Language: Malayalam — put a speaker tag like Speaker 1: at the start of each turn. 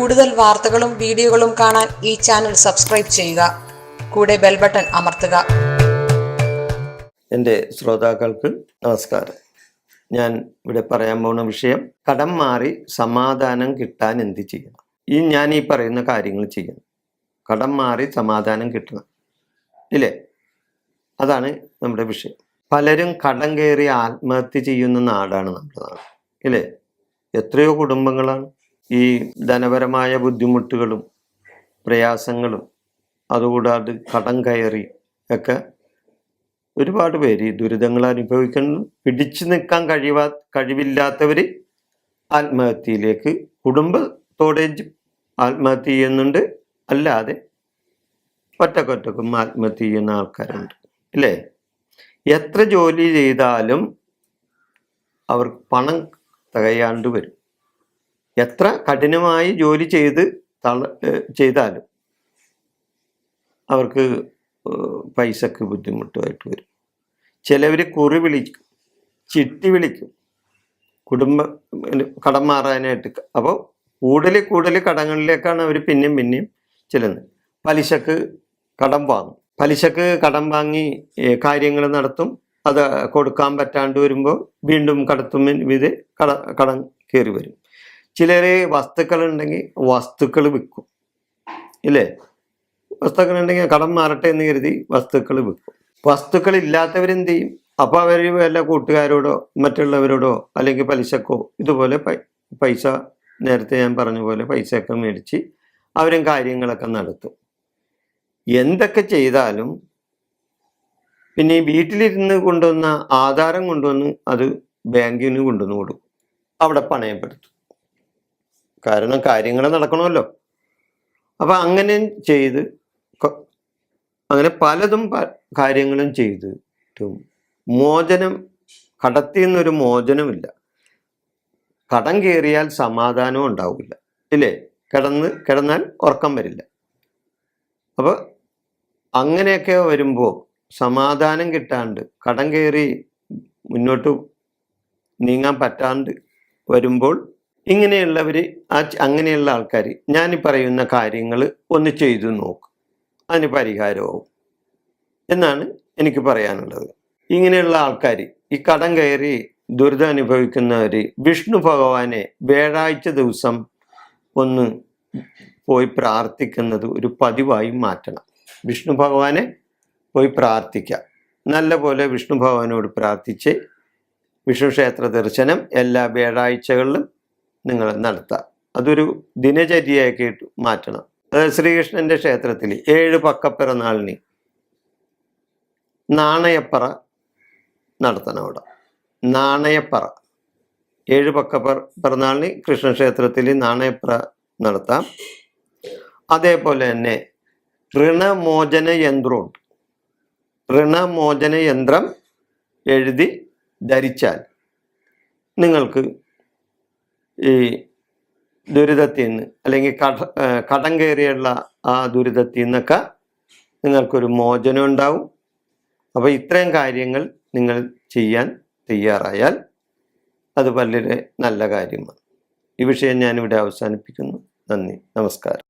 Speaker 1: കൂടുതൽ വാർത്തകളും വീഡിയോകളും കാണാൻ ഈ ചാനൽ സബ്സ്ക്രൈബ് ചെയ്യുക. കൂടെ ബെൽ ബട്ടൺ അമർത്തുക.
Speaker 2: എൻ്റെ ശ്രോതാക്കൾക്ക് നമസ്കാരം. ഞാൻ ഇവിടെ പറയാൻ പോകുന്ന വിഷയം, കടം മാറി സമാധാനം കിട്ടാൻ എന്ത് ചെയ്യണം. ഞാൻ ഈ പറയുന്ന കാര്യങ്ങൾ ചെയ്യണം. കടം മാറി സമാധാനം കിട്ടണം, ഇല്ലേ? അതാണ് നമ്മുടെ വിഷയം. പലരും കടം കയറി ആത്മഹത്യ ചെയ്യുന്ന നാടാണ് നമ്മുടെ നാട്, ഇല്ലേ? എത്രയോ കുടുംബങ്ങളാണ് ഈ ധനപരമായ ബുദ്ധിമുട്ടുകളും പ്രയാസങ്ങളും അതുകൂടാതെ കടം കയറി ഒക്കെ ഒരുപാട് പേര് ദുരിതങ്ങൾ അനുഭവിക്കുന്നു. പിടിച്ചു നിൽക്കാൻ കഴിവില്ലാത്തവർ ആത്മഹത്യയിലേക്ക് കുടുംബത്തോടെ ആത്മഹത്യ ചെയ്യുന്നുണ്ട്. അല്ലാതെ ഒറ്റക്കൊറ്റക്കും ആത്മഹത്യ ചെയ്യുന്ന ആൾക്കാരുണ്ട്, ഇല്ലേ? എത്ര ജോലി ചെയ്താലും അവർക്ക് പണം തികയാണ്ട് വരും. എത്ര കഠിനമായി ജോലി ചെയ്താലും അവർക്ക് പൈസക്ക് ബുദ്ധിമുട്ടായിട്ട് വരും. ചിലവർ കുറി വിളിക്കും, ചിട്ടി വിളിക്കും കടം മാറാനായിട്ട്. അപ്പോൾ കൂടുതൽ കടങ്ങളിലേക്കാണ് അവർ പിന്നെയും ചെല്ലുന്നത്. പലിശക്ക് കടം വാങ്ങി കാര്യങ്ങൾ നടത്തും. അത് കൊടുക്കാൻ പറ്റാണ്ട് വരുമ്പോൾ വീണ്ടും ഇത് കടം കയറി വരും. ചിലർ വസ്തുക്കളുണ്ടെങ്കിൽ വസ്തുക്കൾ വിൽക്കും, ഇല്ലേ? വസ്തുക്കളുണ്ടെങ്കിൽ കടം മാറട്ടെ എന്ന് കരുതി വസ്തുക്കൾ വിൽക്കും. വസ്തുക്കൾ ഇല്ലാത്തവരെന്ത് ചെയ്യും? അപ്പോൾ അവർ വല്ല കൂട്ടുകാരോടോ മറ്റുള്ളവരോടോ അല്ലെങ്കിൽ പലിശക്കോ ഇതുപോലെ പൈസ, നേരത്തെ ഞാൻ പറഞ്ഞ പോലെ പൈസയൊക്കെ മേടിച്ച് അവരും കാര്യങ്ങളൊക്കെ നടത്തും. എന്തൊക്കെ ചെയ്താലും പിന്നെ വീട്ടിലിരുന്ന് കൊണ്ടുവന്ന ആധാരം കൊണ്ടുവന്ന് അത് ബാങ്കിന് കൊണ്ടുവന്ന് കൊടുക്കും, അവിടെ പണയപ്പെടുത്തും. കാരണം കാര്യങ്ങൾ നടക്കണമല്ലോ. അപ്പം അങ്ങനെ പലതും കാര്യങ്ങളും ചെയ്തിട്ടും കടത്തിൽ നിന്നൊരു മോചനമില്ല. കടം കയറിയാൽ സമാധാനവും ഉണ്ടാവില്ല, ഇല്ലേ? കിടന്നാൽ ഉറക്കം വരില്ല. അപ്പോൾ അങ്ങനെയൊക്കെ വരുമ്പോൾ സമാധാനം കിട്ടാണ്ട് കടം കയറി മുന്നോട്ട് നീങ്ങാൻ പറ്റാണ്ട് വരുമ്പോൾ അങ്ങനെയുള്ള ആൾക്കാർ ഞാനീ പറയുന്ന കാര്യങ്ങൾ ഒന്ന് ചെയ്തു നോക്കും, അതിന് പരിഹാരമാവും എന്നാണ് എനിക്ക് പറയാനുള്ളത്. ഇങ്ങനെയുള്ള ആൾക്കാർ, ഈ കടം കയറി ദുരിതം അനുഭവിക്കുന്നവർ വിഷ്ണു ഭഗവാനെ വ്യാഴാഴ്ച ദിവസം ഒന്ന് പോയി പ്രാർത്ഥിക്കുന്നത് ഒരു പതിവായി മാറ്റണം. വിഷ്ണു ഭഗവാനെ പോയി പ്രാർത്ഥിക്കുക. നല്ല പോലെ വിഷ്ണു ഭഗവാനോട് പ്രാർത്ഥിച്ച് വിഷ്ണു ക്ഷേത്ര ദർശനം എല്ലാ വ്യാഴാഴ്ചകളിലും നിങ്ങൾ നടത്താം. അതൊരു ദിനചര്യയാക്കിയിട്ട് മാറ്റണം. അതായത് ശ്രീകൃഷ്ണന്റെ ക്ഷേത്രത്തിൽ 7 പക്കപ്പിറന്നാളിന് നാണയപ്പറ നടത്തണം. അവിടെ നാണയപ്പറ 7 പക്കപ്പിറന്നാളിന് കൃഷ്ണക്ഷേത്രത്തിൽ നാണയപ്പറ നടത്താം. അതേപോലെ തന്നെ ഋണമോചന യന്ത്രമുണ്ട്. ഋണമോചന യന്ത്രം എഴുതി ധരിച്ചാൽ നിങ്ങൾക്ക് ഈ ദുരിതത്തിൽ നിന്ന് അല്ലെങ്കിൽ കടം കയറിയുള്ള ആ ദുരിതത്തിൽ നിന്നൊക്കെ നിങ്ങൾക്കൊരു മോചനം ഉണ്ടാവും. അപ്പോൾ ഇത്രയും കാര്യങ്ങൾ നിങ്ങൾ ചെയ്യാൻ തയ്യാറായാൽ അത് വളരെ നല്ല കാര്യമാണ്. ഈ വിഷയം ഞാനിവിടെ അവസാനിപ്പിക്കുന്നു. നന്ദി, നമസ്കാരം.